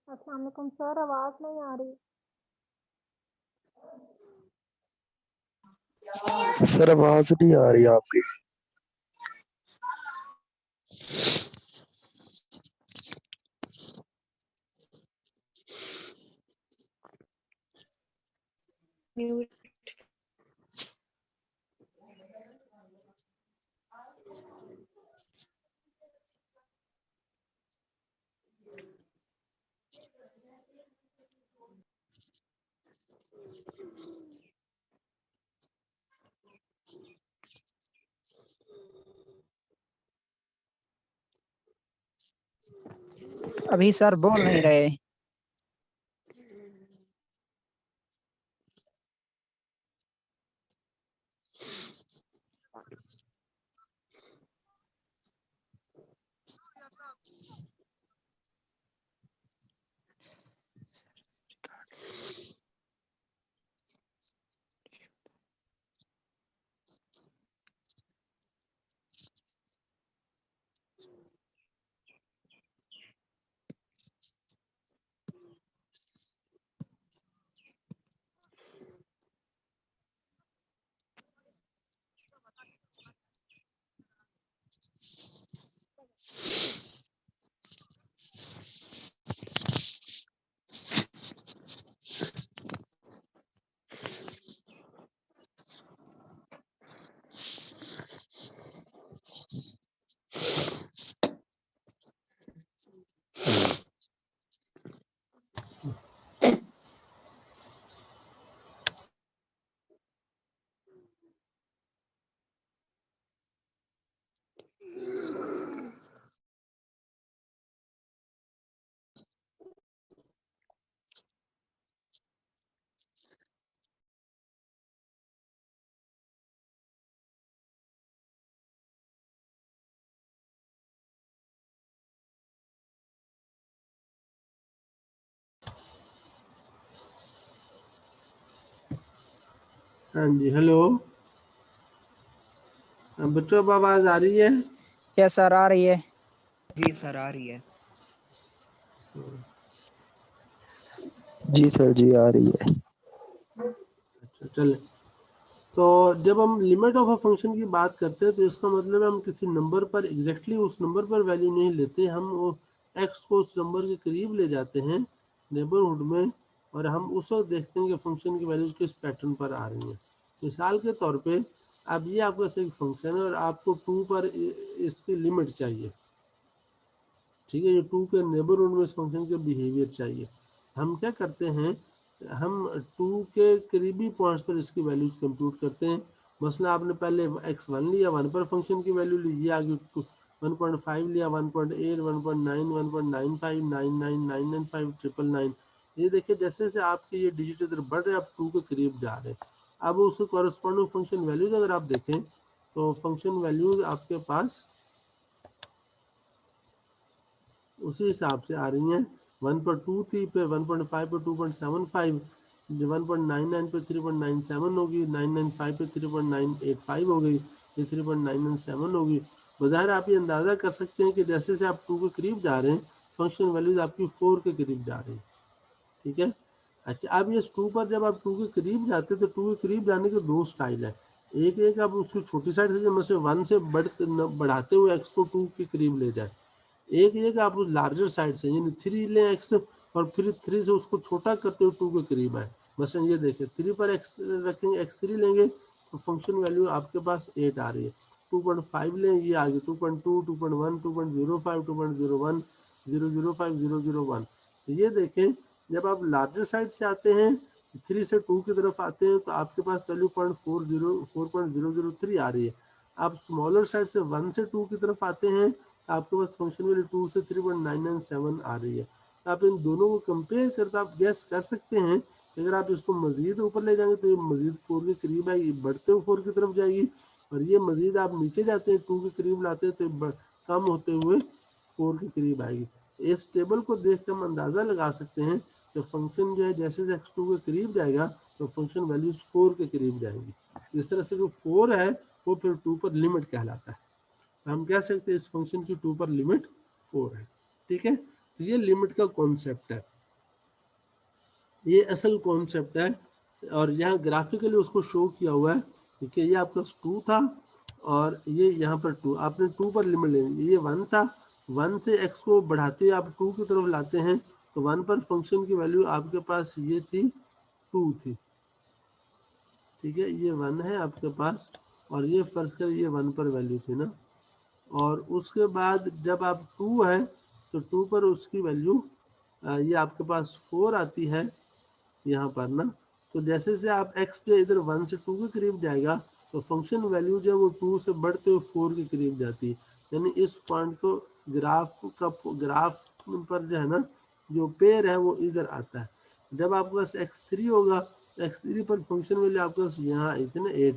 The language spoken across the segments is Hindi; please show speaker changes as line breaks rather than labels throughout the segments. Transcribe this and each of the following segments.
अस्सलाम वालेकुम सर, आवाज नहीं आ रही।
सर आवाज नहीं आ रही आपकी।
अभी सर बोल नहीं रहे।
हाँ जी, हेलो बच्चों, अब आवाज आ रही है?
क्या सर आ रही है?
जी सर आ रही है।
जी सर जी आ रही है।
अच्छा चले, तो जब हम लिमिट ऑफ अ फंक्शन की बात करते हैं तो इसका मतलब है हम किसी नंबर पर एग्जैक्टली उस नंबर पर वैल्यू नहीं लेते, हम वो एक्स को उस नंबर के करीब ले जाते हैं नेबरहुड में, और हम उस वक्त देखते हैं कि फंक्शन की वैल्यूज किस पैटर्न पर आ रही हैं। मिसाल के तौर पे अब ये आपका एक फंक्शन है और आपको 2 पर इसकी लिमिट चाहिए, ठीक है, ये 2 के नेबरहुड में इस फंक्शन के बिहेवियर चाहिए। हम क्या करते हैं, हम 2 के करीबी पॉइंट्स पर इसकी वैल्यूज कंप्यूट करते हैं। मसला आपने पहले x1 लिया, 1 पर फंक्शन की वैल्यू ली, ये आगे 1.5 लिया, 1.8, 1.9, 1.95, 99, 995, 999। ये देखिए जैसे जैसे आपके ये डिजिट इधर बढ़ रहे हैं, आप 2 के करीब जा रहे हैं। अब उसके कॉरेस्पॉन्डिंग फंक्शन वैल्यूज अगर आप देखें तो फंक्शन वैल्यूज आपके पास उसी हिसाब से आ रही हैं। 1 पर 2 थी, फिर 1.5 पर 2.75, 1.99 पे 3.97 होगी, 995 पे 3.985 हो गई, ये 3.997 होगी। बज़ाहिर आप ये अंदाज़ा कर सकते हैं कि जैसे जैसे आप 2 के करीब जा रहे हैं फंक्शन वैल्यूज आपकी 4 के करीब जा रही है, ठीक है। अच्छा, अब ये 2 पर जब आप 2 के करीब जाते हैं तो 2 के करीब जाने के 2 स्टाइल है। एक आप उसकी छोटी साइड से मतलब 1 से बढ़ाते हुए एक्स को 2 के करीब ले जाए, एक ये कि आप उस लार्जर साइड से यानी 3 लें एक्स और फिर 3 से उसको छोटा करते हुए 2 के करीब आए। मसलन ये देखिए 3 पर एक्स रखेंगे, x3 लेंगे तो फंक्शन वैल्यू आपके पास 8 आ रही है। 2.5 लें, ये आगे 2.2, 2.1, 2.05, 2.01, 005, 001। तो ये देखें जब आप लार्जर साइड से आते हैं 3 से 2 की तरफ आते हैं तो आपके पास वैल्यू 4.003 आ रही है। आप स्मॉलर साइड से 1 से 2 की तरफ आते हैं आपके पास फंक्शन वैल्यू 2 से 3.997 आ रही है। आप इन दोनों को कंपेयर करके आप गैस कर सकते हैं कि अगर आप इसको मजीद ऊपर ले जाएंगे तो ये मजीद 4 के करीब आएगी, बढ़ते हुए 4 की तरफ जाएगी, और ये मजीद आप नीचे जाते हैं 2 के करीब लाते हैं तो कम होते हुए 4 के करीब आएगी। इस टेबल को देख कर हम अंदाज़ा लगा सकते हैं कि फंक्शन जो है जैसे x2 के करीब जाएगा तो फंक्शन वैल्यूज 4 के करीब जाएंगी। इस तरह से जो 4 है वो फिर 2 पर लिमिट कहलाता है। हम कह सकते हैं इस फंक्शन की 2 पर लिमिट 4 है, ठीक है। तो ये लिमिट का कॉन्सेप्ट है। ये असल कॉन्सेप्ट है और यहाँ ग्राफिकली उसको शो किया हुआ है। ठीक है, ये आपका 2 था और ये यहाँ पर 2, आपने 2 पर लिमिट लेनी, ये 1 था, 1 से x को बढ़ाते आप 2 की तरफ लाते हैं तो 1 पर फंक्शन की वैल्यू आपके पास ये थी 2 थी। ठीक है, ये 1 है आपके पास और ये फर्ज कर ये 1 पर वैल्यू थी ना, और उसके बाद जब आप 2 है तो 2 पर उसकी वैल्यू ये आपके पास 4 आती है यहाँ पर ना। तो जैसे जैसे आप x के इधर 1 से 2 के करीब जाएगा तो फंक्शन वैल्यू जो है वो 2 से बढ़ते हुए 4 के करीब जाती है। यानी इस पॉइंट को ग्राफ पर जो है ना, जो पेयर है वो इधर आता है। जब आपके पास x3 होगा, x3 पर फंक्शन वैल्यू आपके पास यहाँ आई थी ना 8,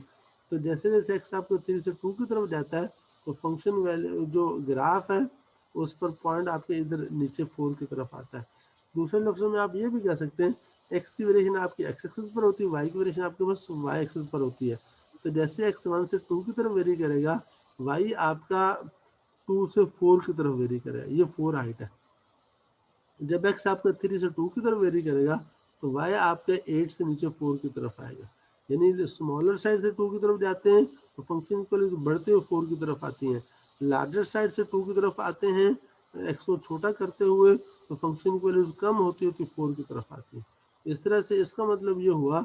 तो जैसे जैसे x आपको 3 से 2 की तरफ जाता है तो फंक्शन वैल्यू जो ग्राफ है उस पर पॉइंट आपके इधर नीचे 4 की तरफ आता है। दूसरे लफ्जों में आप ये भी कह सकते हैं x की वेरिएशन आपकी x एक्सिस पर होती है, y की वेरिएशन आपके पास y एक्सिस पर होती है। तो जैसे x 1 से 2 की तरफ वेरी करेगा, y आपका 2 से 4 की तरफ वेरी करेगा, ये 4 हाइट है। जब x आपका 3 से 2 की तरफ वेरी करेगा तो y आपके 8 से नीचे 4 की तरफ आएगा। यानी स्मॉलर साइड से 2 की तरफ जाते हैं तो फंक्शन की वैल्यू बढ़ते हुए 4 की तरफ आती है, लार्जर साइड से 2 की तरफ आते हैं x को छोटा करते हुए तो फंक्शन की वैल्यू कम होती होती 4 की तरफ आती है। इस तरह से इसका मतलब ये हुआ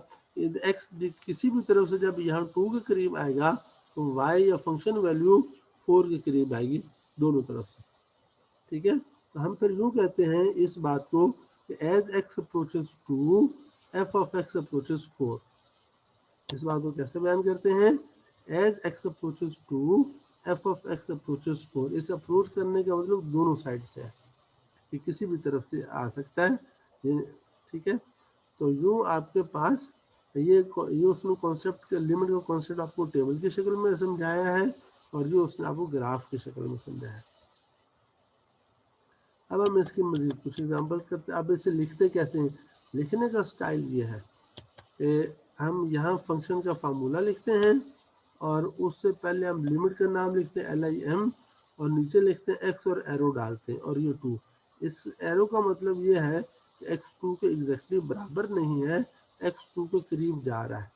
x किसी भी तरफ से जब यहाँ 2 के करीब आएगा तो y या फंक्शन वैल्यू 4 के करीब आएगी दोनों तरफ से। ठीक है, तो हम फिर यूँ कहते हैं इस बात को कि as x approaches 2 f of x approaches 4। इस बात को कैसे बयान करते हैं, as x approaches 2 f of x approaches 4। इस अप्रोच करने का मतलब दोनों साइड से है कि किसी भी तरफ से आ सकता है। ठीक है, तो यूँ आपके पास ये उसने कॉन्सेप्ट लिमिट का कॉन्सेप्ट आपको टेबल की शक्ल में समझाया है और ये उसने आपको ग्राफ की शक्ल में समझाया है। अब हम इसकी मजीद कुछ एग्जांपल्स करते हैं। अब इसे लिखते कैसे हैं, लिखने का स्टाइल ये है कि हम यहाँ फंक्शन का फार्मूला लिखते हैं और उससे पहले हम लिमिट का नाम लिखते हैं LIM और नीचे लिखते हैं x और एरो डालते हैं और ये 2। इस एरो का मतलब ये है कि x 2 के एग्जैक्टली बराबर नहीं है, x 2 के करीब जा रहा है।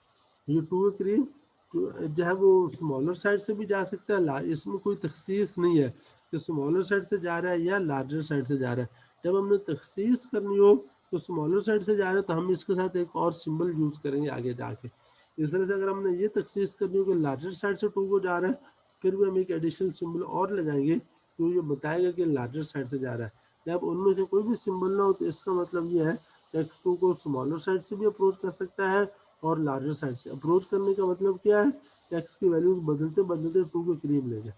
ये 2 के करीब जो है वो स्मॉलर साइड से भी जा सकता है, इसमें कोई तखसीस नहीं है कि स्मॉलर साइड से जा रहा है या लार्जर साइड से जा रहा है। जब हमने तखसीस करनी हो तो स्मॉलर साइड से जा रहा है तो हम इसके साथ एक और सिंबल यूज करेंगे आगे जाके। इस तरह से अगर हमने ये तखसीस करनी हो कि लार्जर साइड से 2 को जा रहा है, फिर भी हम एक एडिशनल सिंबल और लगाएंगे तो ये बताएगा कि लार्जर साइड से जा रहा है। जब उनमें से कोई भी सिंबल ना हो तो इसका मतलब ये है कि x2 को स्मॉलर साइड से भी अप्रोच कर सकता है और लार्जर साइड से। अप्रोच करने का मतलब क्या है, x की वैल्यूज बदलते बदलते 2 के करीब ले जाए।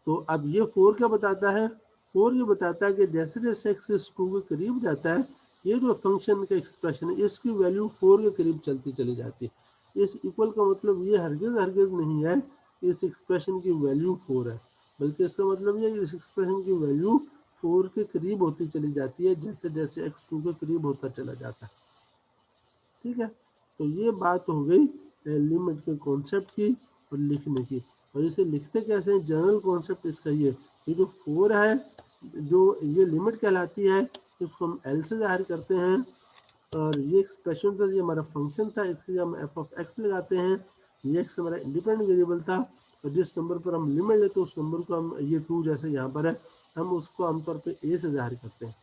तो अब ये 4 क्या बताता है, 4 ये बताता है कि जैसे जैसे x इस 2 के करीब जाता है, ये जो फंक्शन का एक्सप्रेशन है इसकी वैल्यू 4 के करीब चलती चली जाती है। इस इक्वल का मतलब ये हरगिज नहीं है इस एक्सप्रेशन की वैल्यू 4 है, बल्कि इसका मतलब ये इस एक्सप्रेशन की वैल्यू 4 के करीब होती चली जाती है जैसे जैसे x 2 के करीब होता चला जाता है। ठीक है, तो ये बात हो गई लिमिट के कॉन्सेप्ट की और लिखने की। और इसे लिखते कैसे हैं, जनरल कॉन्सेप्ट इसका ये जो 4 है जो ये लिमिट कहलाती है इसको हम L से जाहिर करते हैं और ये एक्सप्रेशन था, ये हमारा फंक्शन था, इसके लिए हम f ऑफ x लगाते हैं। ये x हमारा इंडिपेंडेंट वेरिएबल था और जिस नंबर पर हम लिमिट लेते हैं उस नंबर को हम ये 2 जैसे यहाँ पर है हम उसको आमतौर पर a से जाहिर करते हैं।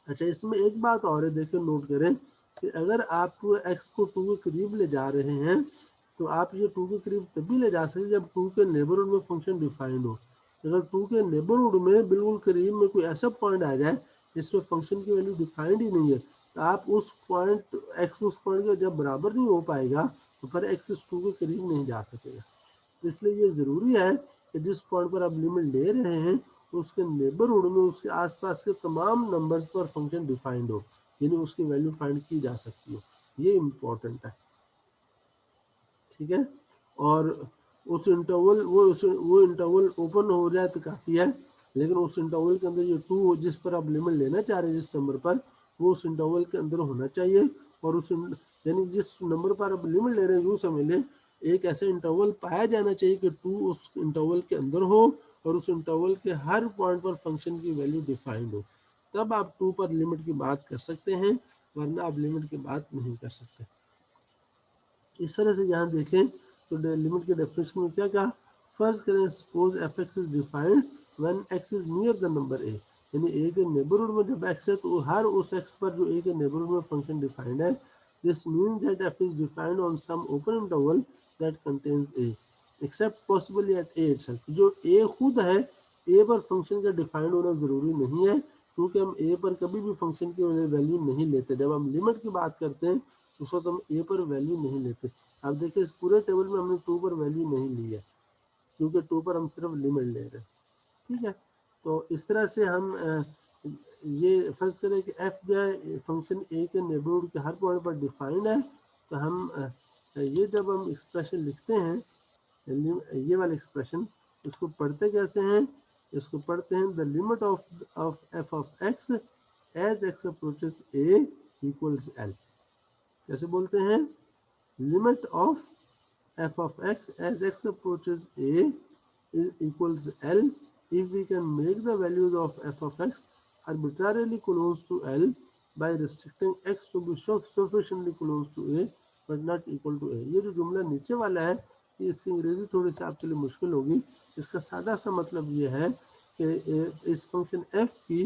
अच्छा, इसमें एक बात और है, देखिए नोट करें कि अगर आप x को 2 के करीब ले जा रहे हैं तो आप ये 2 के करीब तभी ले जा सकते जब 2 के नेबरहुड में फंक्शन डिफाइंड हो। अगर 2 के नेबरहुड में बिल्कुल करीब में कोई ऐसा पॉइंट आ जाए जिसमें फंक्शन की वैल्यू डिफाइंड ही नहीं है तो आप उस पॉइंट x उस पॉइंट के जब बराबर नहीं हो पाएगा तो फिर x इस 2 के करीब नहीं जा सकेगा। इसलिए ये ज़रूरी है कि जिस पॉइंट पर आप लिमिट ले रहे हैं उसके नेबरहुड में उसके आसपास के तमाम नंबर्स पर फंक्शन डिफाइंड हो, यानी उसकी वैल्यू फाइंड की जा सकती हो। ये इम्पोर्टेंट है। ठीक है, और उस इंटरवल वो इंटरवल ओपन हो जाए तो काफ़ी है, लेकिन उस इंटरवल के अंदर ये 2 जिस पर आप लिमिट लेना चाह रहे हैं जिस नंबर पर वो उस इंटरवल के अंदर होना चाहिए। और उस यानी जिस नंबर पर आप लिमिट ले रहे हैं यूँ समझ लें एक ऐसा इंटरवल पाया जाना चाहिए कि 2 उस इंटरवल के अंदर हो और उस इंटरवल के हर पॉइंट पर फंक्शन की वैल्यू डिफाइंड हो। तब आप 2 पर लिमिट की बात कर सकते हैं, वरना आप लिमिट की बात नहीं कर सकते। इस तरह से यहाँ देखें तो लिमिट के डेफिनेशन में क्या कहा, फर्ज करें suppose F x is defined when x is near the number A, यानी ए के नेबरहुड में जब एक्स है तो हर उस एक्स पर जो ए के नेबरहुड में फंक्शन डिफाइंड है, this means that f is defined on some open interval that contains a except possibly at a itself. जो ए खुद है, ए पर फंक्शन का डिफाइंड होना जरूरी नहीं है, क्योंकि हम ए पर कभी भी फंक्शन की वैल्यू नहीं लेते। जब हम लिमिट की बात करते हैं उस वक्त हम ए पर वैल्यू नहीं लेते। अब देखिए इस पूरे टेबल में हमने 2 पर वैल्यू नहीं ली है, क्योंकि 2 पर हम सिर्फ लिमिट ले रहे हैं। ठीक है, तो इस तरह से हम ये फर्ज करें कि एफ जो है फंक्शन ए के नेबरहुड के हर पॉइंट पर डिफाइंड है, तो हम ये जब हम एक्सप्रेशन लिखते हैं, ये वाला एक्सप्रेशन, इसको पढ़ते कैसे हैं, इसको पढ़ते हैं the limit of f of x as x approaches a equals l. कैसे बोलते हैं, limit of f of x as x approaches a is equals L if we can make the values of f of x arbitrarily close to L by restricting x to be sufficiently close to a but not equal to a। ये जो जुमला नीचे वाला है, ये इसकी अंग्रेजी थोड़ी सी आपके लिए मुश्किल होगी। इसका सादा सा मतलब ये है कि इस फंक्शन f की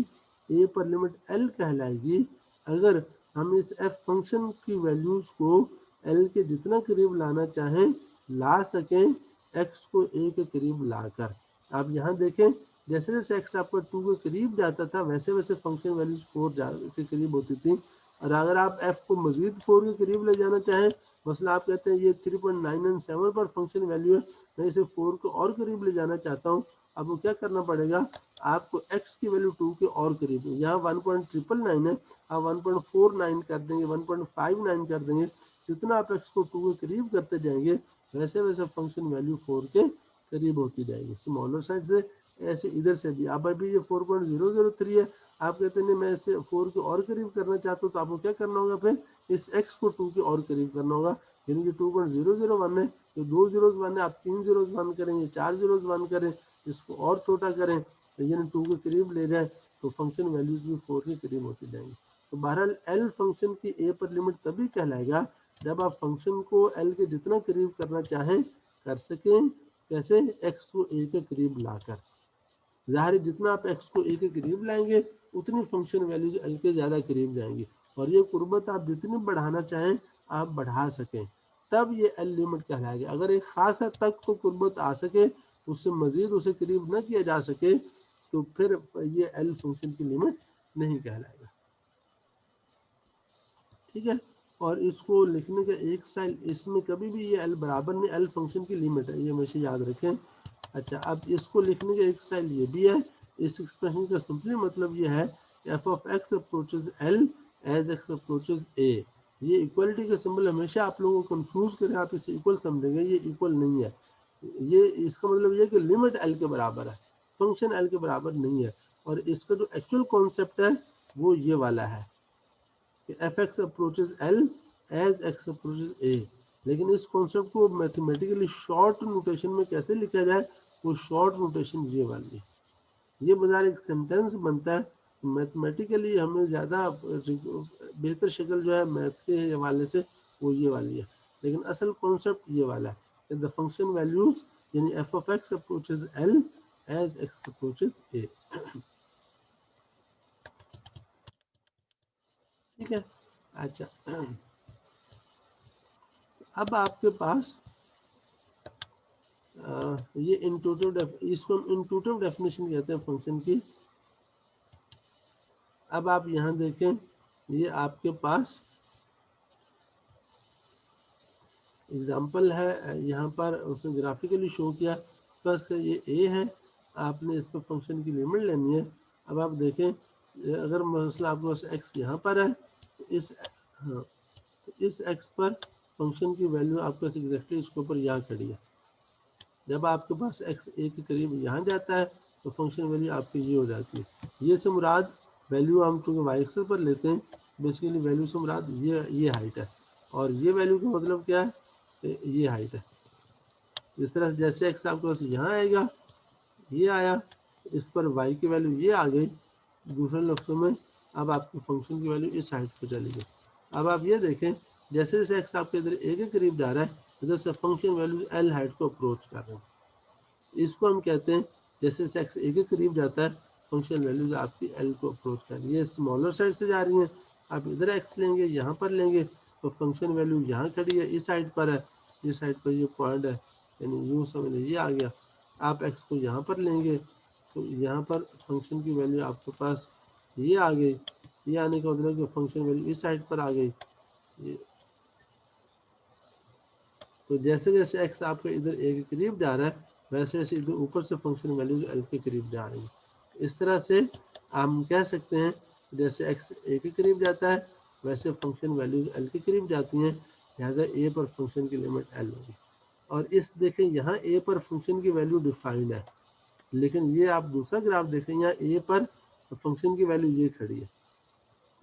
a पर लिमिट L कहलाएगी अगर हम इस f फंक्शन की वैल्यूज को एल के जितना करीब लाना चाहें ला सकें, एक्स को ए के करीब लाकर। आप यहाँ देखें जैसे जैसे एक्स आपका 2 के करीब जाता था वैसे वैसे फंक्शन वैल्यूज 4 के करीब होती थी। और अगर आप एफ को मजीद 4 के करीब ले जाना चाहें, मसला आप कहते हैं ये 3.9 और 7 पर फंक्शन वैल्यू है, मैं इसे 4 के और करीब ले जाना चाहता हूँ। अब वो क्या करना पड़ेगा, आपको x की वैल्यू 2 के और करीब, यहाँ 1.999 है, आप 1.49 कर देंगे, 1.59 कर देंगे। जितना आप x को 2 के करीब करते जाएंगे वैसे वैसे फंक्शन वैल्यू 4 के करीब होती जाएगी। स्मॉलर साइड से ऐसे इधर से भी। अब अभी ये 4.003 है, आप कहते हैं मैं इसे 4 के और करीब करना चाहता हूँ, तो आपको क्या करना होगा, फिर इस x को 2 के और करीब करना होगा। यानी कि 2.001 है, तो 2 zeros 1 है, आप 3 zeros 1 करेंगे, 4 zeros 1 करें, इसको और छोटा करें, यानी 2 के करीब ले जाए, तो फंक्शन वैल्यूज भी 4 के करीब होती जाएंगी। तो बहरहाल एल फंक्शन की ए पर लिमिट तभी कहलाएगा जब आप फंक्शन को एल के जितना करीब करना चाहें कर सकें। कैसे, एक्स को ए के करीब लाकर। जाहिर जितना आप एक्स को ए के करीब लाएंगे उतनी फंक्शन वैल्यूज एल के ज़्यादा करीब जाएंगी, और ये कुर्बत आप जितनी बढ़ाना चाहें आप बढ़ा सकें, तब ये एल लिमिट कहलाएगा। अगर एक खास हद तक तो कुर्बत आ सके, उससे मजीद उसे करीब न किया जा सके, तो फिर ये एल फंक्शन की लिमिट नहीं कहलाएगा। ठीक है, और इसको लिखने का एक स्टाइल, इसमें कभी भी ये एल बराबर नहीं, एल फंक्शन की लिमिट है, ये हमेशा याद रखें। अच्छा, अब इसको लिखने का एक स्टाइल ये भी है। इस एक्सप्रेशन का सिंपली मतलब ये है F of X approaches L as x approaches A. ये इक्वलिटी का सिंबल हमेशा आप लोगों को कंफ्यूज करें, आप इसे इक्वल समझेंगे, ये इक्वल नहीं है। ये इसका मतलब ये कि लिमिट एल के बराबर है, फंक्शन एल के बराबर नहीं है। और इसका जो एक्चुअल कॉन्सेप्ट है वो ये वाला है कि F X approaches L as x approaches A. लेकिन इस कॉन्सेप्ट को मैथमेटिकली शॉर्ट नोटेशन में कैसे लिखा जाए, वो शॉर्ट नोटेशन ये वाली है। ये बजाय एक सेंटेंस बनता है, मैथमेटिकली हमें ज़्यादा बेहतर शक्ल जो है मैथ के हवाले से वो ये वाली है, लेकिन असल कॉन्सेप्ट ये वाला है। द फंक्शन वैल्यूज यानी F of X approaches L as x approaches A. ठीक है, अच्छा, अब आपके पास ये इंट्यूटिव, इसको हम इंट्यूटिव डेफिनेशन कहते हैं फंक्शन की। अब आप यहाँ देखें, ये आपके पास एग्जांपल है, यहाँ पर उसने ग्राफिकली शो किया। फर्स्ट ये ए है, आपने इस पर फंक्शन की लिमिट लेनी है। अब आप देखें, अगर मसला आपके पास एक्स यहाँ पर है, तो इस एक्स पर फंक्शन की वैल्यू आपके पास एग्जैक्टली इसके ऊपर यहाँ खड़ी है। जब आपके पास एक्स ए के करीब यहाँ जाता है तो फंक्शन वैल्यू आपकी ये हो जाती है। ये से मुराद वैल्यू हम चूँकि वाई एक्सेस पर लेते हैं, बेसिकली वैल्यू से मुराद ये हाइट है, और ये वैल्यू का मतलब क्या है, ये हाइट है। इस तरह से जैसे एक्स आपके पास यहाँ आएगा, ये आया, इस पर वाई की वैल्यू ये आ गई, दूसरे लफ्ज़ों में अब आपके फंक्शन की वैल्यू इस हाइट पे चली गई। अब आप ये देखें जैसे जैसे एक्स आपके इधर ए के करीब जा रहा है इधर से फंक्शन वैल्यू एल हाइट को अप्रोच कर रहे हैं। इसको हम कहते हैं जैसे जैसे एक्स ए के करीब जाता है फंक्शन वैल्यूज आपकी एल को अप्रोच कर रही है। ये स्मॉलर साइड से जा रही हैं, आप इधर एक्स लेंगे यहाँ पर लेंगे तो फंक्शन वैल्यू यहाँ खड़ी है, इस साइड पर है, इस साइड पर ये पॉइंट है, यानी यूँ समझ लीजिए आ गया। आप एक्स को यहाँ पर लेंगे तो यहाँ पर फंक्शन की वैल्यू आपके पास ये आ गई। ये आने का मतलब कि फंक्शन वैल्यू इस साइड पर आ गई। तो जैसे जैसे एक्स आपका इधर ए के करीब जा रहा है वैसे वैसे इधर ऊपर से फंक्शन वैल्यू एल के करीब जा रही है। इस तरह से हम कह सकते हैं जैसे एक्स ए के करीब जाता है वैसे फंक्शन वैल्यूज एल के करीब जाती हैं, लिहाजा ए पर फंक्शन की लिमिट एल होगी। और इस देखें यहाँ ए पर फंक्शन की वैल्यू डिफाइंड है, लेकिन ये आप दूसरा ग्राफ देखें यहाँ ए पर फंक्शन की वैल्यू ये खड़ी है,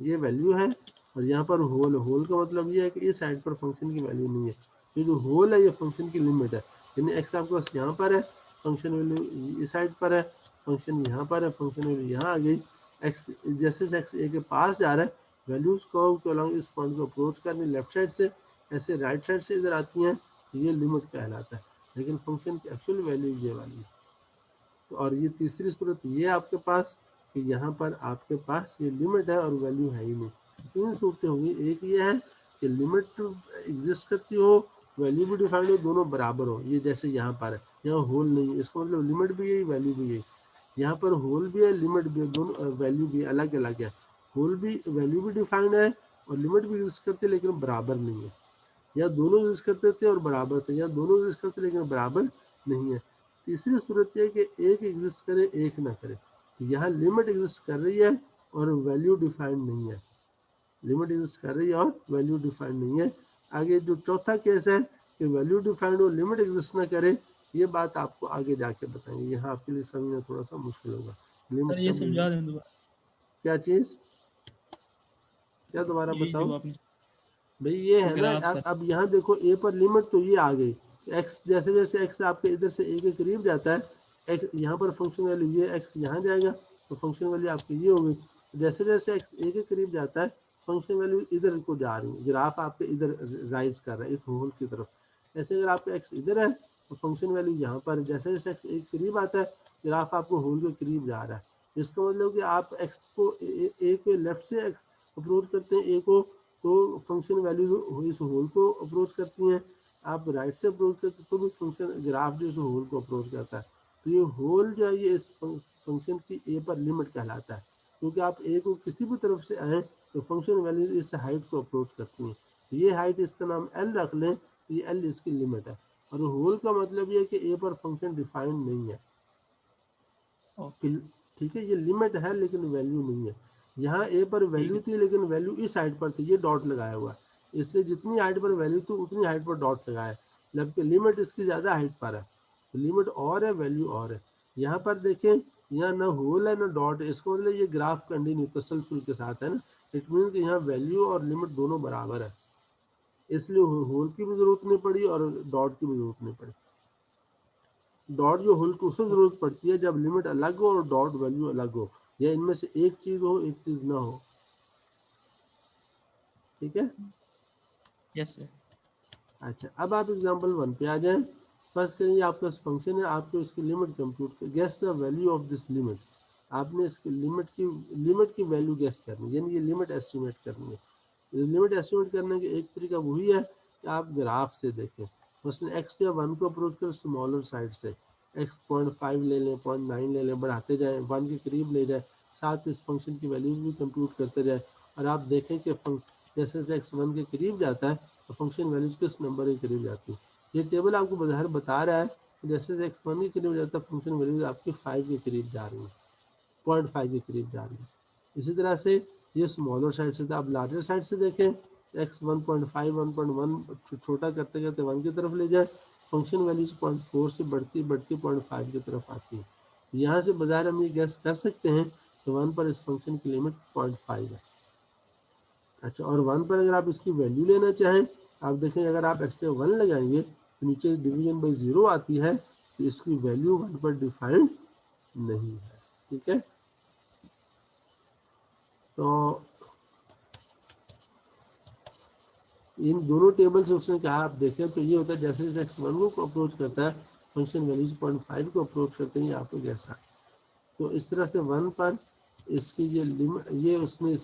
ये वैल्यू है, और यहाँ पर होल, होल का मतलब ये है कि इस साइड पर फंक्शन की वैल्यू नहीं है। ये जो होल है ये फंक्शन की लिमिट है, यानी एक्स आपके पास यहाँ पर है, फंक्शन वैल्यू इस साइड पर है, फंक्शन यहाँ पर है, फंक्शन वैल्यू यहाँ आ गई। एक्स जैसे एक्स ए के पास जा रहा है वैल्यूज कर्व के अलॉन्ग इस पॉइंट को अप्रोच करनी लेफ्ट साइड से, ऐसे राइट साइड से इधर आती हैं, ये लिमिट कहलाता है। लेकिन फंक्शन की एक्चुअल वैल्यू ये वाली है। तो और ये तीसरी सूरत ये आपके पास कि यहाँ पर आपके पास ये लिमिट है और वैल्यू है ही नहीं। तीन सूरतें होंगी, एक ये है कि लिमिट एग्जिस्ट करती हो, वैल्यू भी डिफाइंड हो, दोनों बराबर हो। ये जैसे यहाँ पर है, यहाँ होल नहीं है, इसका मतलब लिमिट भी यही वैल्यू भी यही। यहाँ पर होल भी है लिमिट भी है, दोनों वैल्यू भी अलग अलग है। होल भी वैल्यू भी डिफाइंड है और लिमिट भी एग्जिस्ट करती है लेकिन बराबर नहीं है। या दोनों एग्जिस्ट करते थे और बराबर थे, या दोनों एग्जिस्ट करते लेकिन बराबर नहीं है। तीसरी सूरत यह कि एक एग्जिस्ट करे एक ना करे। तो यहाँ लिमिट एग्जिस्ट कर रही है और वैल्यू डिफाइंड नहीं है, लिमिट एग्जिस्ट कर रही है और वैल्यू डिफाइंड नहीं है। आगे जो चौथा केस है कि वैल्यू डिफाइंड हो लिमिट एग्जिस्ट ना करे, ये बात आपको आगे जाके बताएंगे, यहाँ आपके लिए समझना थोड़ा सा मुश्किल होगा।
सर ये समझा दें दोबारा,
क्या चीज, क्या दोबारा
ये
बताओ
जो आपने
भाई। ये है ना
ग्राफ सर,
अब यहाँ देखो ए पर लिमिट तो ये आ गई, एक्स जैसे जैसे एक्स आपके इधर से ए के करीब जाता है, एक्स यहाँ पर फंक्शन वैल्यू ये एक्स यहाँ जाएगा तो फंक्शन वैल्यू आपकी ये हो गई। जैसे जैसे एक्स ए के करीब जाता है फंक्शन वैल्यू इधर को जा रही है, ग्राफ आपके इधर राइज कर रहा है इस होल की तरफ। ऐसे अगर आपका एक्स इधर है तो फंक्शन वैल्यू यहाँ पर, जैसे जैसे एक्स ए के करीब आता है ग्राफ आपको होल के करीब जा रहा है। इसका मतलब कि आप एक्स को ए के लेफ्ट से अप्रोच करते हैं ए को तो फंक्शन वैल्यू इस होल को अप्रोच करती हैं, आप राइट से अप्रोच करते तो भी फंक्शन ग्राफ जो इस होल को अप्रोच करता है। तो ये होल जो है ये इस फंक्शन की ए पर लिमिट कहलाता है, क्योंकि आप ए को किसी भी तरफ से आए तो फंक्शन वैल्यू इस हाइट को अप्रोच करती हैं। तो ये हाइट इसका नाम एल रख लें, तो ये एल इसकी लिमिट है। और होल का मतलब ये है कि ए पर फंक्शन डिफाइंड नहीं है, ठीक है, ये लिमिट है लेकिन वैल्यू नहीं है। यहाँ ए पर वैल्यू थी लेकिन वैल्यू इस हाइट पर थी, ये डॉट लगाया हुआ है, इसलिए जितनी हाइट पर वैल्यू थी उतनी हाइट पर डॉट लगाया, जबकि लिमिट इसकी ज़्यादा हाइट पर है, तो लिमिट और है वैल्यू और है। यहाँ पर देखें यहाँ ना होल है ना डॉट है, इसका मतलब ये ग्राफ कंटिन्यू तसलसल के साथ है ना, इट मीन कि यहाँ वैल्यू और लिमिट दोनों बराबर है, इसलिए होल की भी जरूरत नहीं पड़ी और डॉट की भी जरूरत नहीं पड़ी। डॉट जो होल को उससे जरूरत पड़ती है जब लिमिट अलग हो और डॉट वैल्यू अलग हो, या इनमें से एक चीज हो एक चीज ना हो, ठीक है।
Yes sir.
अच्छा अब आप एग्जांपल 1 पे आ जाएं। फर्स्ट करिए आपका फंक्शन है, आपको इसकी लिमिट कंप्यूट कर, guess the value of this limit. आपने इसकी लिमिट की वैल्यू गेस करनी है, यानी ये लिमिट एस्टिमेट करनी है। लिमिट एस्टिमेट करने का एक तरीका वही है कि आप ग्राफ से देखें, उसने एक्स के 1 को अप्रोच कर स्मॉलर साइड से एक्स 0.5 ले लें, 0.9 ले लें, बढ़ाते जाएं 1 के करीब ले जाए, साथ इस फंक्शन की वैल्यूज भी कंप्यूट करते जाए, और आप देखें कि जैसे जैसे एक्स 1 के करीब जाता है तो फंक्शन वैल्यूज किस नंबर के करीब जाती है। ये टेबल आपको बाहर बता रहा है कि जैसे जैसे एक्स 1 के करीब जाता है फंक्शन वैल्यूज आपकी 5 के करीब जा रही है, 0.5 के करीब जा रही है। इसी तरह से ये स्मॉलर साइड से था, अब लार्जर साइड से देखें एक्स 1.5 1.1 छोटा करते करते 1 की तरफ ले जाए, फंक्शन वैल्यूज 0.4 से बढ़ती बढ़ती 0.5 की तरफ आती है। यहाँ से बाजार हम ये गैस कर सकते हैं कि 1 पर इस फंक्शन की लिमिट 0.5 है। अच्छा और 1 पर अगर आप इसकी वैल्यू लेना चाहें, आप देखें अगर आप एक्स पे 1 लगाएंगे तो नीचे डिवीजन बाई 0 आती है, तो इसकी वैल्यू 1 पर डिफाइंड नहीं है, ठीक है। तो इन दोनों टेबल से उसने कहा आप देखें तो ये होता है जैसे जैसे x1 को अप्रोच करता है फंक्शन वैल्यूज 0.5 को अप्रोच करते हैं ये आपको जैसा। तो इस तरह से 1 पर इसकी ये लिमिट ये उसने